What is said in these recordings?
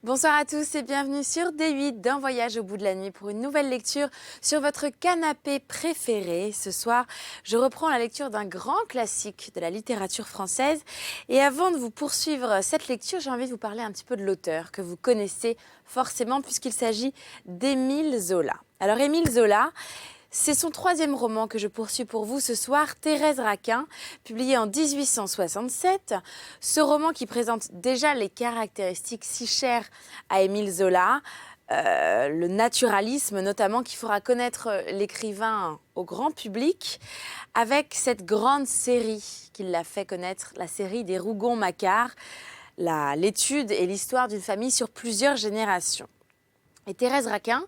Bonsoir à tous et bienvenue sur D8 d'un voyage au bout de la nuit pour une nouvelle lecture sur votre canapé préféré. Ce soir, je reprends la lecture d'un grand classique de la littérature française. Et avant de vous poursuivre cette lecture, j'ai envie de vous parler un petit peu de l'auteur que vous connaissez forcément puisqu'il s'agit d'Émile Zola. Alors Émile Zola, c'est son troisième roman que je poursuis pour vous ce soir, Thérèse Raquin, publié en 1867. Ce roman qui présente déjà les caractéristiques si chères à Émile Zola, le naturalisme notamment qui fera connaître l'écrivain au grand public, avec cette grande série qui l'a fait connaître, la série des Rougon-Macquart, l'étude et l'histoire d'une famille sur plusieurs générations. Et Thérèse Raquin,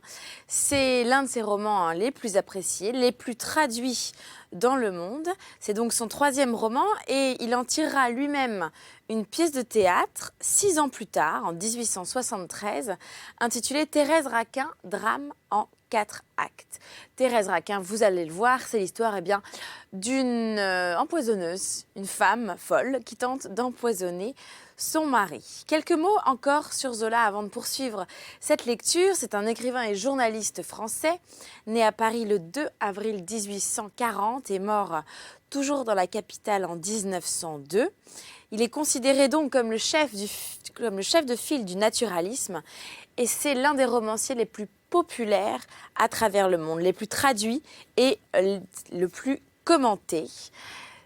c'est l'un de ses romans les plus appréciés, les plus traduits dans le monde. C'est donc son troisième roman et il en tirera lui-même une pièce de théâtre 6 ans plus tard, en 1873, intitulée Thérèse Raquin, drame en 4 actes. Thérèse Raquin, vous allez le voir, c'est l'histoire d'une empoisonneuse, une femme folle qui tente d'empoisonner son mari. Quelques mots encore sur Zola avant de poursuivre cette lecture. C'est un écrivain et journaliste français, né à Paris le 2 avril 1840 et mort toujours dans la capitale en 1902. Il est considéré donc comme le chef de file du naturalisme et c'est l'un des romanciers les plus populaires à travers le monde, les plus traduits et le plus commentés.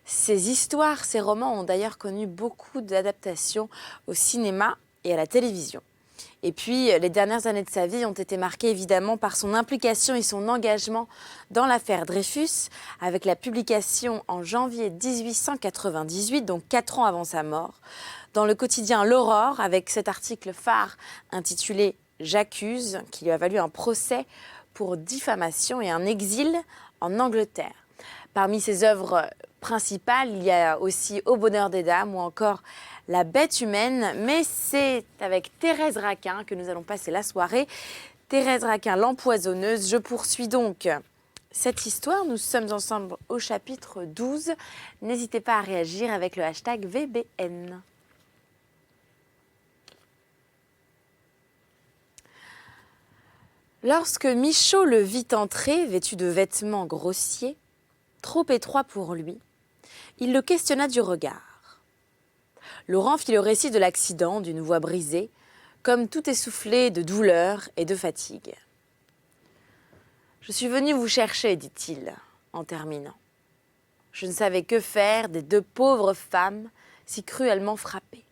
Ces histoires, ces romans ont d'ailleurs connu beaucoup d'adaptations au cinéma et à la télévision. Et puis, les dernières années de sa vie ont été marquées évidemment par son implication et son engagement dans l'affaire Dreyfus, avec la publication en janvier 1898, donc 4 ans avant sa mort, dans le quotidien L'Aurore, avec cet article phare intitulé « J'accuse », qui lui a valu un procès pour diffamation et un exil en Angleterre. Parmi ses œuvres principales, il y a aussi Au bonheur des dames ou encore La bête humaine, mais c'est avec Thérèse Raquin que nous allons passer la soirée. Thérèse Raquin, l'empoisonneuse. Je poursuis donc cette histoire. Nous sommes ensemble au chapitre 12. N'hésitez pas à réagir avec le hashtag VBN. Lorsque Michaud le vit entrer, vêtu de vêtements grossiers, trop étroits pour lui, il le questionna du regard. Laurent fit le récit de l'accident d'une voix brisée, comme tout essoufflé de douleur et de fatigue. « Je suis venu vous chercher, dit-il, en terminant. Je ne savais que faire des 2 pauvres femmes si cruellement frappées.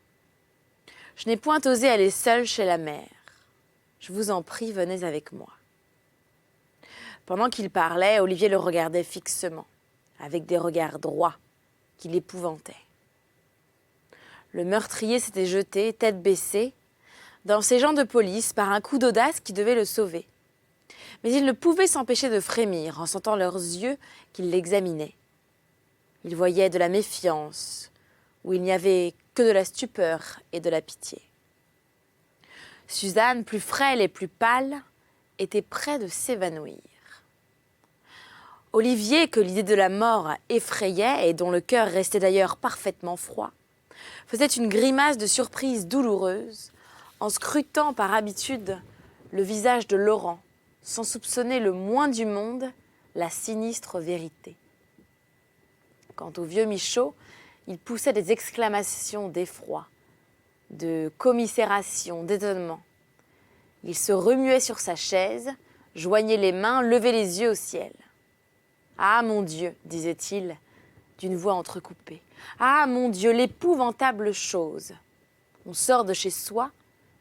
Je n'ai point osé aller seule chez la mère. Je vous en prie, venez avec moi. » Pendant qu'il parlait, Olivier le regardait fixement, avec des regards droits qui l'épouvantaient. Le meurtrier s'était jeté, tête baissée, dans ses gens de police par un coup d'audace qui devait le sauver. Mais il ne pouvait s'empêcher de frémir en sentant leurs yeux qui l'examinaient. Il voyait de la méfiance, où il n'y avait que de la stupeur et de la pitié. Suzanne, plus frêle et plus pâle, était près de s'évanouir. Olivier, que l'idée de la mort effrayait et dont le cœur restait d'ailleurs parfaitement froid, faisait une grimace de surprise douloureuse en scrutant par habitude le visage de Laurent, sans soupçonner le moins du monde la sinistre vérité. Quant au vieux Michaud, il poussait des exclamations d'effroi, de commisération, d'étonnement. Il se remuait sur sa chaise, joignait les mains, levait les yeux au ciel. « Ah, mon Dieu !» disait-il, d'une voix entrecoupée. « Ah, mon Dieu, l'épouvantable chose ! On sort de chez soi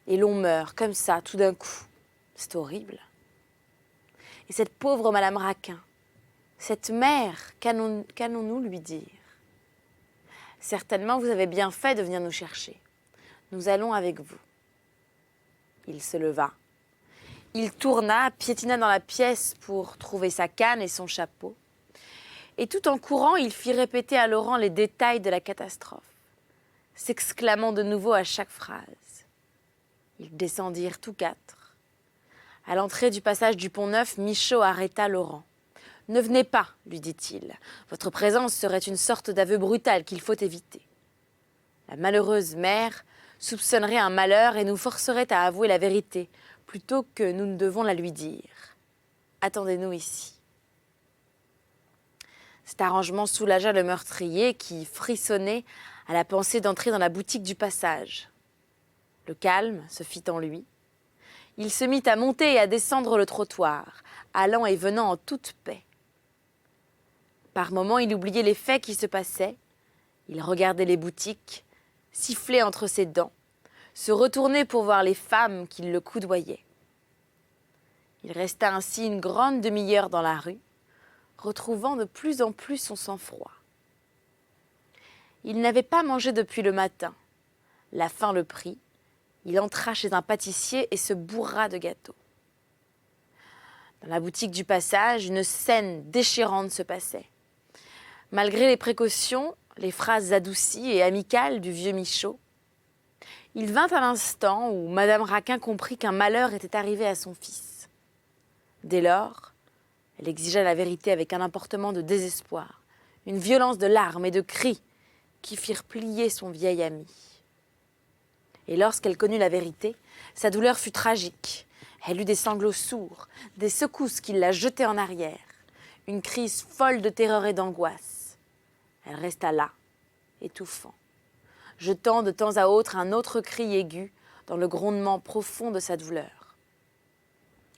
et l'on meurt, comme ça, tout d'un coup. C'est horrible. Et cette pauvre Madame Raquin, cette mère, qu'allons-nous lui dire? Certainement, vous avez bien fait de venir nous chercher. Nous allons avec vous. » Il se leva. Il tourna, piétina dans la pièce pour trouver sa canne et son chapeau. Et tout en courant, il fit répéter à Laurent les détails de la catastrophe, s'exclamant de nouveau à chaque phrase. Ils descendirent tous 4. À l'entrée du passage du Pont-Neuf, Michaud arrêta Laurent. « Ne venez pas, lui dit-il. Votre présence serait une sorte d'aveu brutal qu'il faut éviter. » La malheureuse mère soupçonnerait un malheur et nous forcerait à avouer la vérité, plutôt que nous ne devons la lui dire. Attendez-nous ici. » Cet arrangement soulagea le meurtrier qui frissonnait à la pensée d'entrer dans la boutique du passage. Le calme se fit en lui. Il se mit à monter et à descendre le trottoir, allant et venant en toute paix. Par moments, il oubliait les faits qui se passaient. Il regardait les boutiques, sifflait entre ses dents, se retournait pour voir les femmes qui le coudoyaient. Il resta ainsi une grande demi-heure dans la rue, retrouvant de plus en plus son sang-froid. Il n'avait pas mangé depuis le matin. La faim le prit. Il entra chez un pâtissier et se bourra de gâteaux. Dans la boutique du passage, une scène déchirante se passait. Malgré les précautions, les phrases adoucies et amicales du vieux Michaud, il vint un instant où Madame Raquin comprit qu'un malheur était arrivé à son fils. Dès lors, elle exigea la vérité avec un emportement de désespoir, une violence de larmes et de cris qui firent plier son vieil ami. Et lorsqu'elle connut la vérité, sa douleur fut tragique. Elle eut des sanglots sourds, des secousses qui la jetaient en arrière, une crise folle de terreur et d'angoisse. Elle resta là, étouffant, jetant de temps à autre un autre cri aigu dans le grondement profond de sa douleur.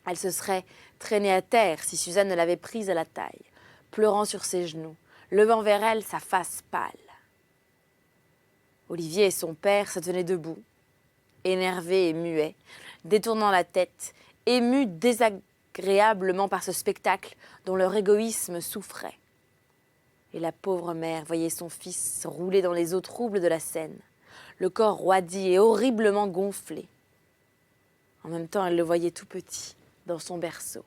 Elle se serait traînée à terre si Suzanne ne l'avait prise à la taille, pleurant sur ses genoux, levant vers elle sa face pâle. Olivier et son père se tenaient debout, énervés et muets, détournant la tête, émus désagréablement par ce spectacle dont leur égoïsme souffrait. Et la pauvre mère voyait son fils rouler dans les eaux troubles de la Seine, le corps roidi et horriblement gonflé. En même temps, elle le voyait tout petit, dans son berceau,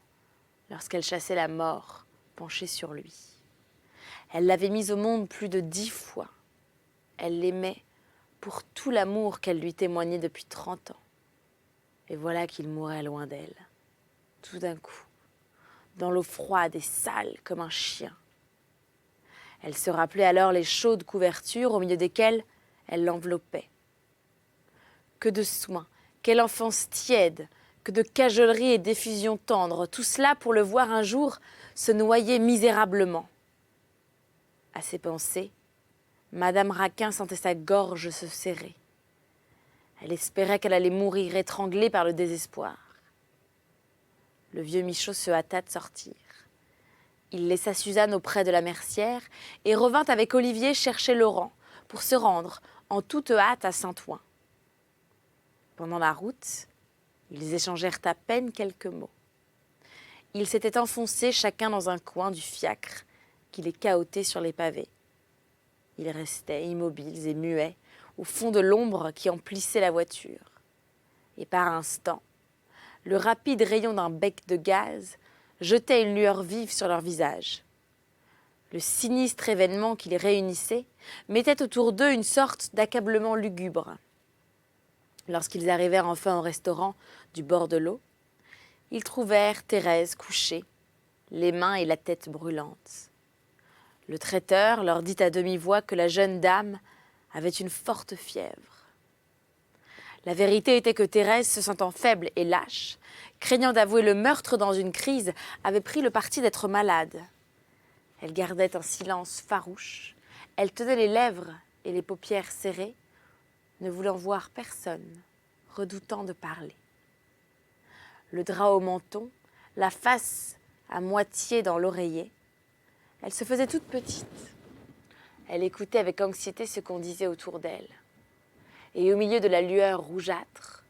lorsqu'elle chassait la mort, penchée sur lui. Elle l'avait mis au monde plus de 10 fois. Elle l'aimait pour tout l'amour qu'elle lui témoignait depuis 30 ans. Et voilà qu'il mourait loin d'elle, tout d'un coup, dans l'eau froide et sale comme un chien. Elle se rappelait alors les chaudes couvertures au milieu desquelles elle l'enveloppait. Que de soins, quelle enfance tiède, que de cajolerie et d'effusion tendre, tout cela pour le voir un jour se noyer misérablement. À ces pensées, Madame Raquin sentait sa gorge se serrer. Elle espérait qu'elle allait mourir étranglée par le désespoir. Le vieux Michaud se hâta de sortir. Il laissa Suzanne auprès de la mercière et revint avec Olivier chercher Laurent pour se rendre en toute hâte à Saint-Ouen. Pendant la route, ils échangèrent à peine quelques mots. Ils s'étaient enfoncés chacun dans un coin du fiacre qui les cahotait sur les pavés. Ils restaient immobiles et muets au fond de l'ombre qui emplissait la voiture. Et par instants, le rapide rayon d'un bec de gaz jetait une lueur vive sur leurs visages. Le sinistre événement qui les réunissait mettait autour d'eux une sorte d'accablement lugubre. Lorsqu'ils arrivèrent enfin au restaurant du bord de l'eau, ils trouvèrent Thérèse couchée, les mains et la tête brûlantes. Le traiteur leur dit à demi-voix que la jeune dame avait une forte fièvre. La vérité était que Thérèse, se sentant faible et lâche, craignant d'avouer le meurtre dans une crise, avait pris le parti d'être malade. Elle gardait un silence farouche, elle tenait les lèvres et les paupières serrées, ne voulant voir personne, redoutant de parler. Le drap au menton, la face à moitié dans l'oreiller, elle se faisait toute petite. Elle écoutait avec anxiété ce qu'on disait autour d'elle. Et au milieu de la lueur rougeâtre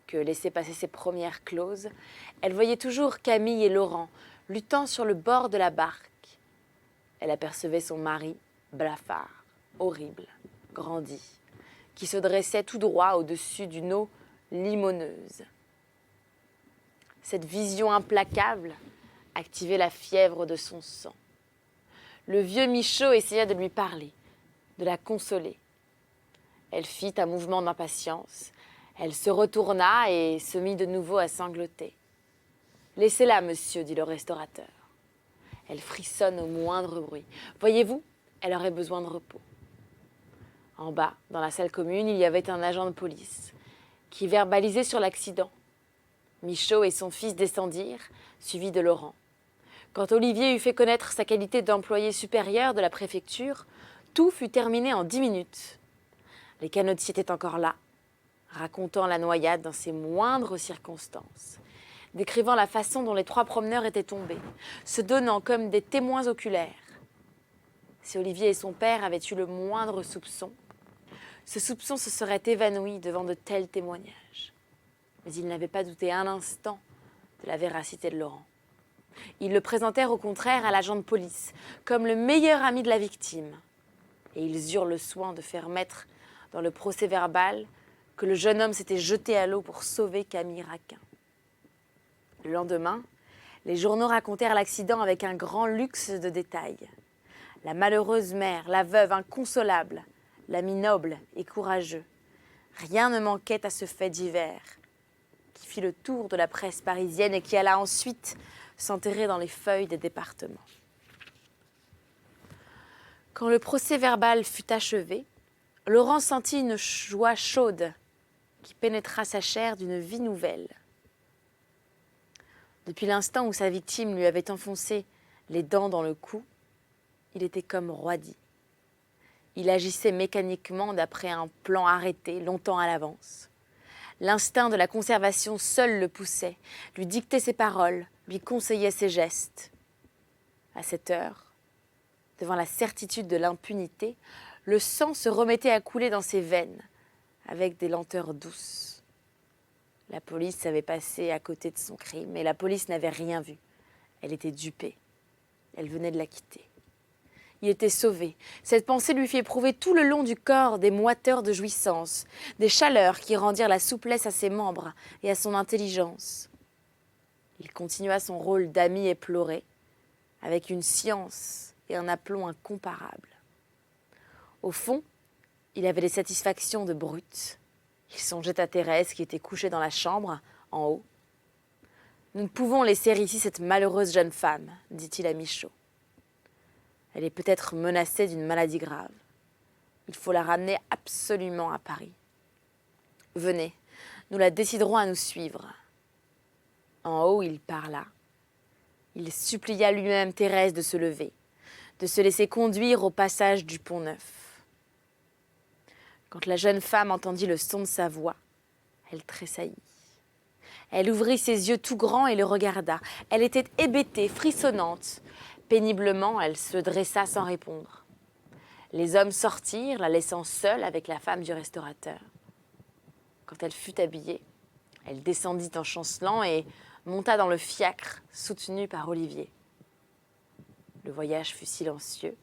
que laissaient passer ses premières clauses, elle voyait toujours Camille et Laurent luttant sur le bord de la barque. Elle apercevait son mari, blafard, horrible, grandi, qui se dressait tout droit au-dessus d'une eau limoneuse. Cette vision implacable activait la fièvre de son sang. Le vieux Michaud essaya de lui parler, de la consoler. Elle fit un mouvement d'impatience. Elle se retourna et se mit de nouveau à sangloter. « Laissez-la, monsieur, dit le restaurateur. Elle frissonne au moindre bruit. Voyez-vous, elle aurait besoin de repos. » En bas, dans la salle commune, il y avait un agent de police qui verbalisait sur l'accident. Michaud et son fils descendirent, suivis de Laurent. Quand Olivier eut fait connaître sa qualité d'employé supérieur de la préfecture, tout fut terminé en 10 minutes. Les canotiers étaient encore là, racontant la noyade dans ses moindres circonstances, décrivant la façon dont les 3 promeneurs étaient tombés, se donnant comme des témoins oculaires. Si Olivier et son père avaient eu le moindre soupçon, ce soupçon se serait évanoui devant de tels témoignages. Mais ils n'avaient pas douté un instant de la véracité de Laurent. Ils le présentèrent au contraire à l'agent de police comme le meilleur ami de la victime. Et ils eurent le soin de faire mettre dans le procès-verbal que le jeune homme s'était jeté à l'eau pour sauver Camille Raquin. Le lendemain, les journaux racontèrent l'accident avec un grand luxe de détails. La malheureuse mère, la veuve inconsolable, l'ami noble et courageux. Rien ne manquait à ce fait divers qui fit le tour de la presse parisienne et qui alla ensuite s'enterrer dans les feuilles des départements. Quand le procès-verbal fut achevé, Laurent sentit une joie chaude qui pénétra sa chair d'une vie nouvelle. Depuis l'instant où sa victime lui avait enfoncé les dents dans le cou, il était comme roidi. Il agissait mécaniquement d'après un plan arrêté longtemps à l'avance. L'instinct de la conservation seul le poussait, lui dictait ses paroles, lui conseillait ses gestes. À cette heure, devant la certitude de l'impunité, le sang se remettait à couler dans ses veines, avec des lenteurs douces. La police avait passé à côté de son crime, et la police n'avait rien vu. Elle était dupée. Elle venait de la quitter. Il était sauvé. Cette pensée lui fit éprouver tout le long du corps des moiteurs de jouissance, des chaleurs qui rendirent la souplesse à ses membres et à son intelligence. Il continua son rôle d'ami éploré, avec une science et un aplomb incomparables. Au fond, il avait des satisfactions de brute. Il songeait à Thérèse qui était couchée dans la chambre, en haut. « Nous ne pouvons laisser ici cette malheureuse jeune femme, dit-il à Michaud. Elle est peut-être menacée d'une maladie grave. Il faut la ramener absolument à Paris. Venez, nous la déciderons à nous suivre. » En haut, il parla. Il supplia lui-même Thérèse de se lever, de se laisser conduire au passage du Pont-Neuf. Quand la jeune femme entendit le son de sa voix, elle tressaillit. Elle ouvrit ses yeux tout grands et le regarda. Elle était hébétée, frissonnante. Péniblement, elle se dressa sans répondre. Les hommes sortirent, la laissant seule avec la femme du restaurateur. Quand elle fut habillée, elle descendit en chancelant et monta dans le fiacre, soutenue par Olivier. Le voyage fut silencieux.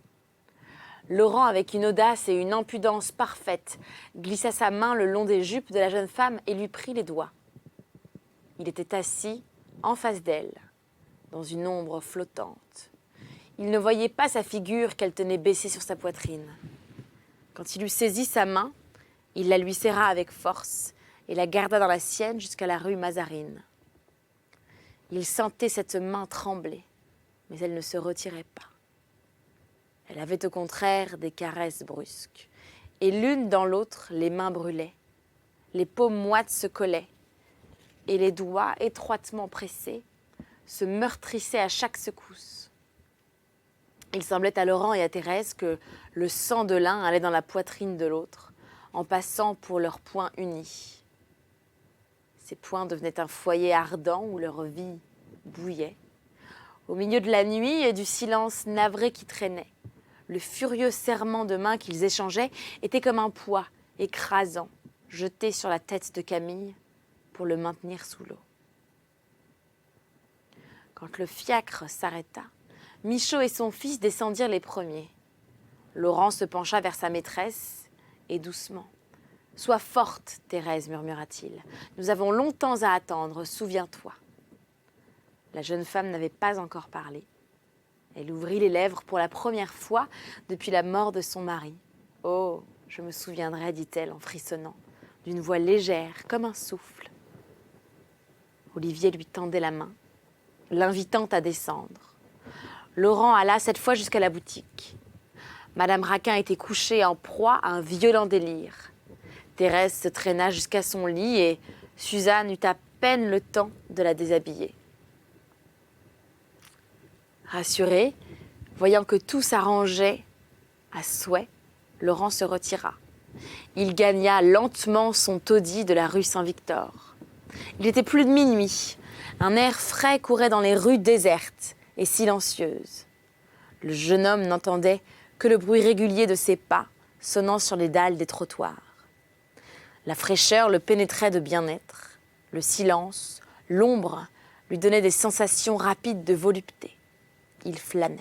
Laurent, avec une audace et une impudence parfaite, glissa sa main le long des jupes de la jeune femme et lui prit les doigts. Il était assis en face d'elle, dans une ombre flottante. Il ne voyait pas sa figure qu'elle tenait baissée sur sa poitrine. Quand il eut saisi sa main, il la lui serra avec force et la garda dans la sienne jusqu'à la rue Mazarine. Il sentait cette main trembler, mais elle ne se retirait pas. Elle avait au contraire des caresses brusques, et l'une dans l'autre, les mains brûlaient. Les paumes moites se collaient, et les doigts, étroitement pressés, se meurtrissaient à chaque secousse. Il semblait à Laurent et à Thérèse que le sang de l'un allait dans la poitrine de l'autre, en passant pour leurs poings unis. Ces poings devenaient un foyer ardent où leur vie bouillait. Au milieu de la nuit et du silence navré qui traînait, le furieux serrement de mains qu'ils échangeaient était comme un poids écrasant, jeté sur la tête de Camille pour le maintenir sous l'eau. Quand le fiacre s'arrêta, Michaud et son fils descendirent les premiers. Laurent se pencha vers sa maîtresse et doucement. « Sois forte, Thérèse, murmura-t-il. Nous avons longtemps à attendre, souviens-toi. » La jeune femme n'avait pas encore parlé. Elle ouvrit les lèvres pour la première fois depuis la mort de son mari. « Oh, je me souviendrai, dit-elle en frissonnant, d'une voix légère comme un souffle. » Olivier lui tendait la main, l'invitant à descendre. Laurent alla cette fois jusqu'à la boutique. Madame Raquin était couchée en proie à un violent délire. Thérèse se traîna jusqu'à son lit et Suzanne eut à peine le temps de la déshabiller. Rassuré, voyant que tout s'arrangeait à souhait, Laurent se retira. Il gagna lentement son taudis de la rue Saint-Victor. Il était plus de minuit. Un air frais courait dans les rues désertes et silencieuses. Le jeune homme n'entendait que le bruit régulier de ses pas sonnant sur les dalles des trottoirs. La fraîcheur le pénétrait de bien-être. Le silence, l'ombre lui donnaient des sensations rapides de volupté. Il flânait.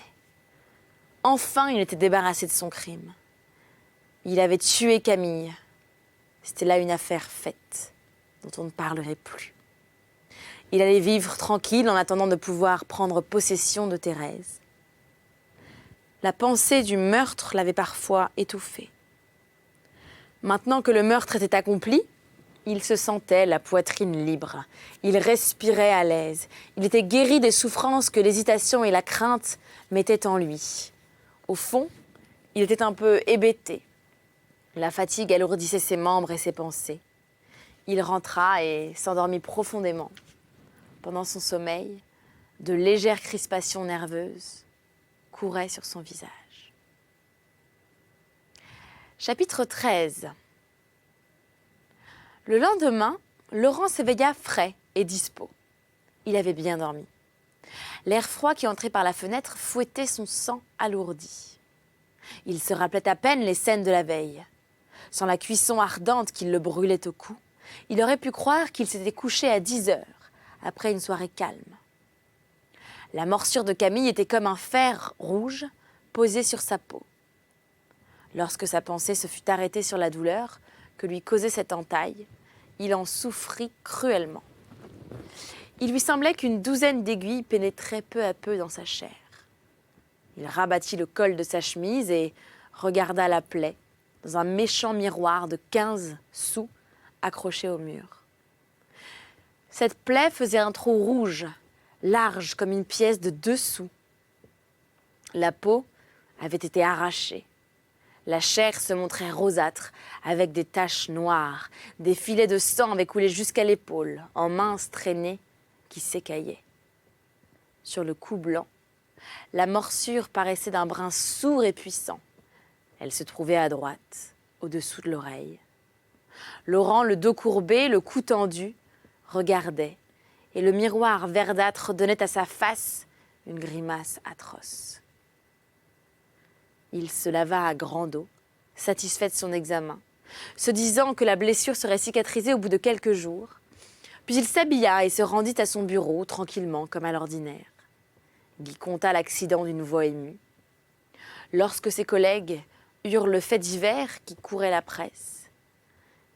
Enfin, il était débarrassé de son crime. Il avait tué Camille. C'était là une affaire faite, dont on ne parlerait plus. Il allait vivre tranquille en attendant de pouvoir prendre possession de Thérèse. La pensée du meurtre l'avait parfois étouffé. Maintenant que le meurtre était accompli, il se sentait la poitrine libre. Il respirait à l'aise. Il était guéri des souffrances que l'hésitation et la crainte mettaient en lui. Au fond, il était un peu hébété. La fatigue alourdissait ses membres et ses pensées. Il rentra et s'endormit profondément. Pendant son sommeil, de légères crispations nerveuses couraient sur son visage. Chapitre 13. Le lendemain, Laurent s'éveilla frais et dispos. Il avait bien dormi. L'air froid qui entrait par la fenêtre fouettait son sang alourdi. Il se rappelait à peine les scènes de la veille. Sans la cuisson ardente qui le brûlait au cou, il aurait pu croire qu'il s'était couché à 10 heures, après une soirée calme. La morsure de Camille était comme un fer rouge posé sur sa peau. Lorsque sa pensée se fut arrêtée sur la douleur que lui causait cette entaille, il en souffrit cruellement. Il lui semblait qu'une douzaine d'aiguilles pénétraient peu à peu dans sa chair. Il rabattit le col de sa chemise et regarda la plaie dans un méchant miroir de 15 sous accroché au mur. Cette plaie faisait un trou rouge, large comme une pièce de 2 sous. La peau avait été arrachée. La chair se montrait rosâtre, avec des taches noires. Des filets de sang avaient coulé jusqu'à l'épaule, en minces traînées qui s'écaillaient. Sur le cou blanc, la morsure paraissait d'un brun sourd et puissant. Elle se trouvait à droite, au-dessous de l'oreille. Laurent, le dos courbé, le cou tendu, regardait, et le miroir verdâtre donnait à sa face une grimace atroce. Il se lava à grande eau, satisfait de son examen, se disant que la blessure serait cicatrisée au bout de quelques jours. Puis il s'habilla et se rendit à son bureau, tranquillement, comme à l'ordinaire. Il y conta l'accident d'une voix émue. Lorsque ses collègues eurent le fait divers qui courait la presse,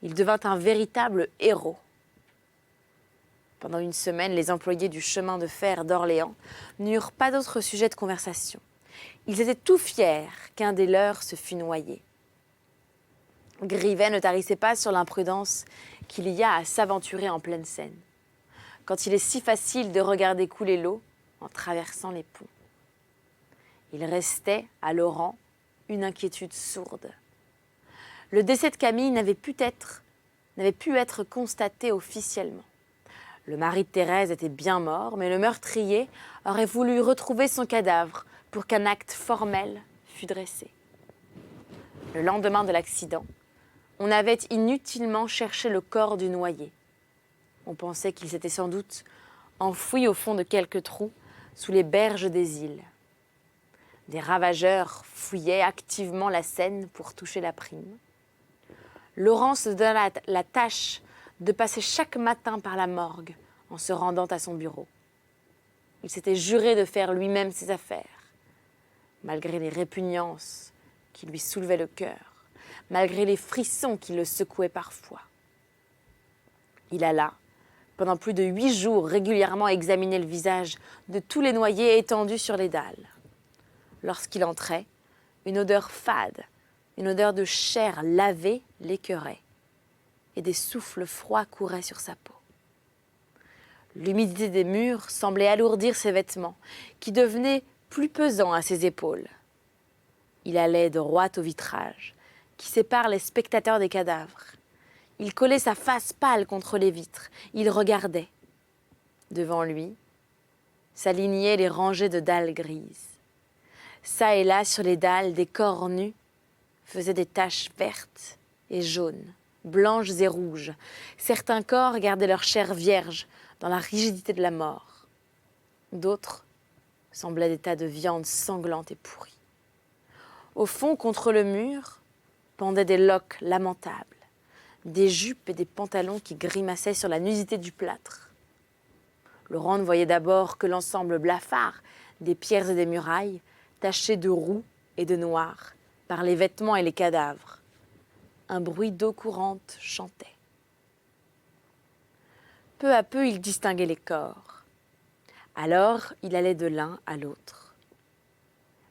il devint un véritable héros. Pendant une semaine, les employés du chemin de fer d'Orléans n'eurent pas d'autre sujet de conversation. Ils étaient tout fiers qu'un des leurs se fût noyé. Grivet ne tarissait pas sur l'imprudence qu'il y a à s'aventurer en pleine Seine, quand il est si facile de regarder couler l'eau en traversant les ponts. Il restait à Laurent une inquiétude sourde. Le décès de Camille n'avait pu être constaté officiellement. Le mari de Thérèse était bien mort, mais le meurtrier aurait voulu retrouver son cadavre pour qu'un acte formel fût dressé. Le lendemain de l'accident, on avait inutilement cherché le corps du noyé. On pensait qu'il s'était sans doute enfoui au fond de quelques trous sous les berges des îles. Des ravageurs fouillaient activement la Seine pour toucher la prime. Laurent se donna la tâche de passer chaque matin par la morgue en se rendant à son bureau. Il s'était juré de faire lui-même ses affaires, malgré les répugnances qui lui soulevaient le cœur, malgré les frissons qui le secouaient parfois. Il alla, pendant plus de 8 jours, régulièrement examiner le visage de tous les noyés étendus sur les dalles. Lorsqu'il entrait, une odeur fade, une odeur de chair lavée l'écœurait, et des souffles froids couraient sur sa peau. L'humidité des murs semblait alourdir ses vêtements, qui devenaient plus pesants à ses épaules. Il allait droit au vitrage, qui sépare les spectateurs des cadavres. Il collait sa face pâle contre les vitres. Il regardait. Devant lui, s'alignaient les rangées de dalles grises. Ça et là, sur les dalles, des corps nus faisaient des taches vertes et jaunes, blanches et rouges. Certains corps gardaient leur chair vierge dans la rigidité de la mort. D'autres semblaient des tas de viande sanglante et pourrie. Au fond, contre le mur, pendaient des loques lamentables, des jupes et des pantalons qui grimaçaient sur la nudité du plâtre. Laurent ne voyait d'abord que l'ensemble blafard des pierres et des murailles, tachées de roux et de noir par les vêtements et les cadavres. Un bruit d'eau courante chantait. Peu à peu, il distinguait les corps. Alors, il allait de l'un à l'autre.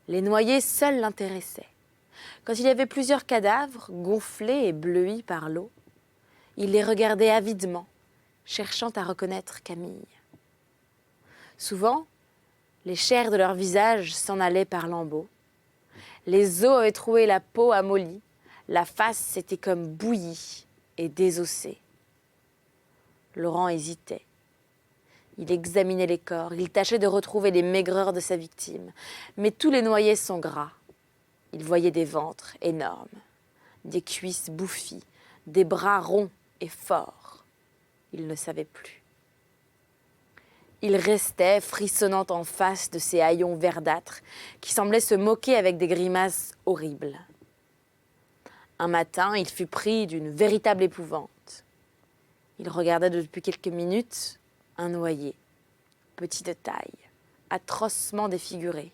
Les noyés seuls l'intéressaient. Quand il y avait plusieurs cadavres, gonflés et bleuis par l'eau, il les regardait avidement, cherchant à reconnaître Camille. Souvent, les chairs de leur visage s'en allaient par lambeaux. Les os avaient troué la peau amollie, la face s'était comme bouillie et désossée. Laurent hésitait. Il examinait les corps, il tâchait de retrouver les maigreurs de sa victime. Mais tous les noyés sont gras. Il voyait des ventres énormes, des cuisses bouffies, des bras ronds et forts. Il ne savait plus. Il restait frissonnant en face de ces haillons verdâtres qui semblaient se moquer avec des grimaces horribles. Un matin, il fut pris d'une véritable épouvante. Il regardait depuis quelques minutes un noyé, petit de taille, atrocement défiguré.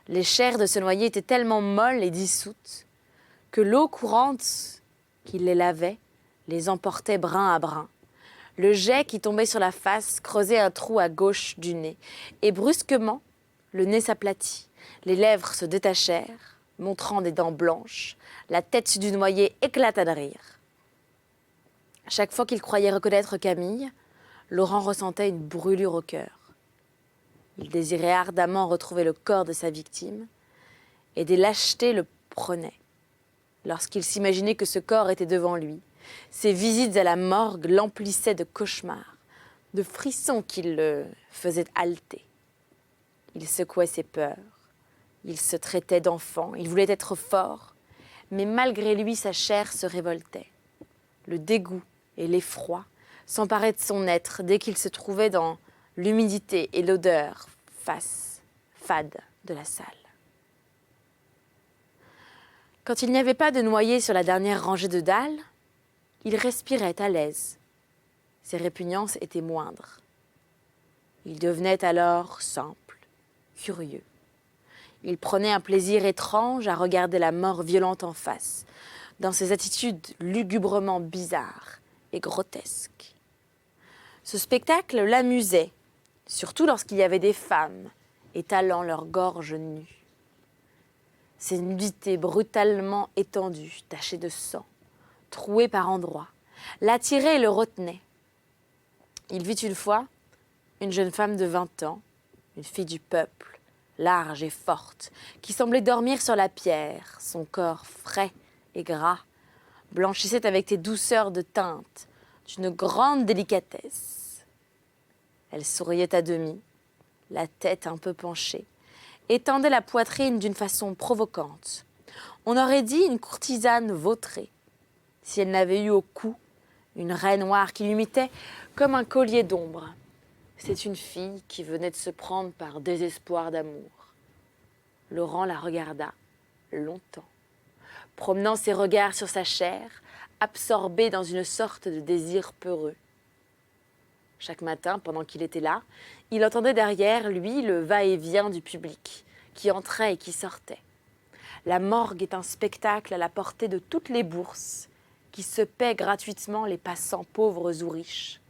Les chairs de ce noyé étaient tellement molles et dissoutes que l'eau courante qui les lavait les emportait brin à brin. Le jet qui tombait sur la face creusait un trou à gauche du nez. Et brusquement, le nez s'aplatit. Les lèvres se détachèrent, montrant des dents blanches. La tête du noyé éclata de rire. Chaque fois qu'il croyait reconnaître Camille, Laurent ressentait une brûlure au cœur. Il désirait ardemment retrouver le corps de sa victime et des lâchetés le prenaient. Lorsqu'il s'imaginait que ce corps était devant lui, ses visites à la morgue l'emplissaient de cauchemars, de frissons qui le faisaient halter. Il secouait ses peurs, il se traitait d'enfant, il voulait être fort, mais malgré lui sa chair se révoltait. Le dégoût et l'effroi s'emparaient de son être dès qu'il se trouvait dans l'humidité et l'odeur fade de la salle. Quand il n'y avait pas de noyé sur la dernière rangée de dalles, il respirait à l'aise. Ses répugnances étaient moindres. Il devenait alors simple, curieux. Il prenait un plaisir étrange à regarder la mort violente en face, dans ses attitudes lugubrement bizarres et grotesques. Ce spectacle l'amusait, surtout lorsqu'il y avait des femmes étalant leur gorge nue. Ces nudités brutalement étendues, tachées de sang, trouées par endroits, l'attiraient et le retenaient. Il vit une fois une jeune femme de 20 ans, une fille du peuple, large et forte, qui semblait dormir sur la pierre, son corps frais et gras, blanchissait avec des douceurs de teinte, d'une grande délicatesse. Elle souriait à demi, la tête un peu penchée, et tendait la poitrine d'une façon provocante. On aurait dit une courtisane vautrée, si elle n'avait eu au cou une raie noire qui l'imitait comme un collier d'ombre. C'est une fille qui venait de se prendre par désespoir d'amour. Laurent la regarda longtemps, promenant ses regards sur sa chair, absorbé dans une sorte de désir peureux. Chaque matin, pendant qu'il était là, il entendait derrière lui le va-et-vient du public, qui entrait et qui sortait. La morgue est un spectacle à la portée de toutes les bourses, qui se paient gratuitement les passants pauvres ou riches.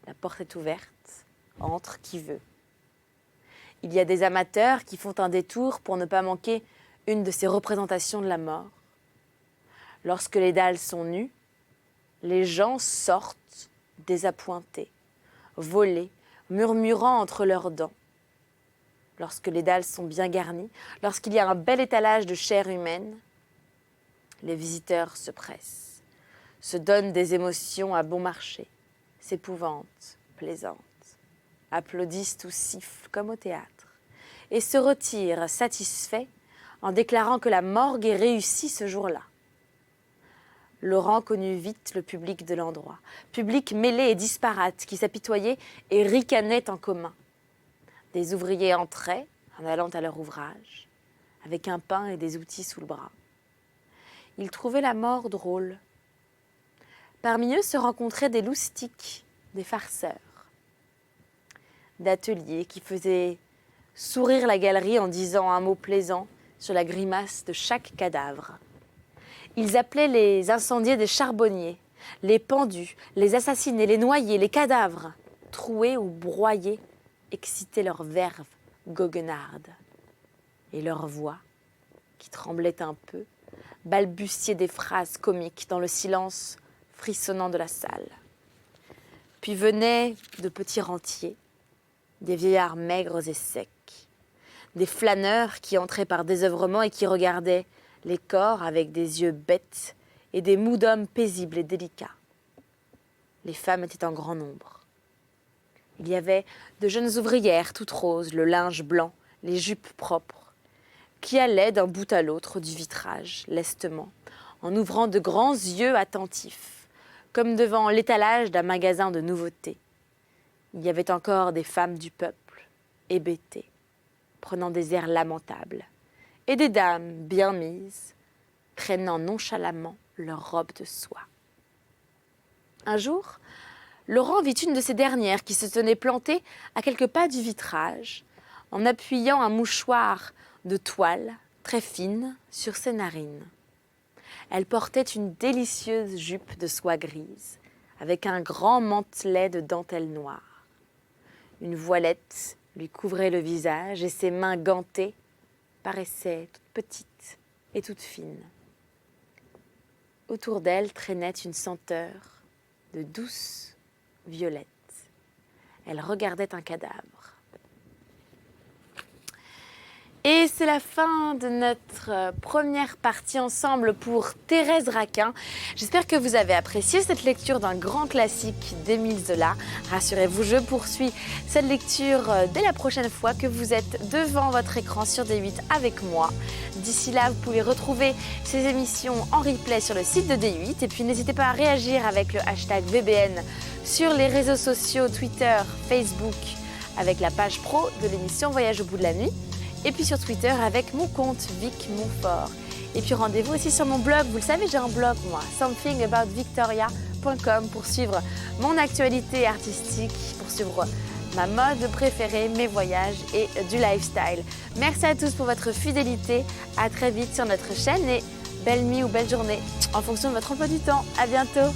La porte est ouverte, entre qui veut. Il y a des amateurs qui font un détour pour ne pas manquer une de ces représentations de la mort. Lorsque les dalles sont nues, les gens sortent désappointés, volés, murmurant entre leurs dents. lorsque les dalles sont bien garnies, lorsqu'il y a un bel étalage de chair humaine, les visiteurs se pressent, se donnent des émotions à bon marché, s'épouvantent, plaisantent, applaudissent ou sifflent comme au théâtre, et se retirent satisfaits en déclarant que la morgue est réussie ce jour-là. Laurent connut vite le public de l'endroit, public mêlé et disparate qui s'apitoyait et ricanait en commun. Des ouvriers entraient en allant à leur ouvrage, avec un pain et des outils sous le bras. Ils trouvaient la mort drôle. Parmi eux se rencontraient des loustiques, des farceurs, d'ateliers qui faisaient sourire la galerie en disant un mot plaisant sur la grimace de chaque cadavre. Ils appelaient les incendiés des charbonniers, les pendus, les assassinés, les noyés, les cadavres, troués ou broyés, excitaient leurs verves goguenardes. Et leur voix, qui tremblait un peu, balbutiait des phrases comiques dans le silence frissonnant de la salle. Puis venaient de petits rentiers, des vieillards maigres et secs, des flâneurs qui entraient par désœuvrement et qui regardaient les corps avec des yeux bêtes et des mous d'hommes paisibles et délicats. Les femmes étaient en grand nombre. Il y avait de jeunes ouvrières toutes roses, le linge blanc, les jupes propres, qui allaient d'un bout à l'autre du vitrage, lestement, en ouvrant de grands yeux attentifs, comme devant l'étalage d'un magasin de nouveautés. Il y avait encore des femmes du peuple, hébétées, prenant des airs lamentables, et des dames bien mises, traînant nonchalamment leurs robes de soie. Un jour, Laurent vit une de ces dernières qui se tenait plantée à quelques pas du vitrage, en appuyant un mouchoir de toile très fine sur ses narines. Elle portait une délicieuse jupe de soie grise, avec un grand mantelet de dentelle noire. Une voilette lui couvrait le visage et ses mains gantées paraissaient toutes petites et toutes fines. Autour d'elle traînait une senteur de douce violette. Elle regardait un cadavre. Et c'est la fin de notre première partie ensemble pour Thérèse Raquin. J'espère que vous avez apprécié cette lecture d'un grand classique d'Émile Zola. Rassurez-vous, je poursuis cette lecture dès la prochaine fois que vous êtes devant votre écran sur D8 avec moi. D'ici là, vous pouvez retrouver ces émissions en replay sur le site de D8. Et puis n'hésitez pas à réagir avec le hashtag VBN sur les réseaux sociaux, Twitter, Facebook, avec la page pro de l'émission Voyage au bout de la nuit. Et puis sur Twitter avec mon compte Vic Montfort. Et puis rendez-vous aussi sur mon blog. Vous le savez, j'ai un blog moi, somethingaboutVictoria.com, pour suivre mon actualité artistique, pour suivre ma mode préférée, mes voyages et du lifestyle. Merci à tous pour votre fidélité. À très vite sur notre chaîne et belle nuit ou belle journée en fonction de votre emploi du temps. À bientôt.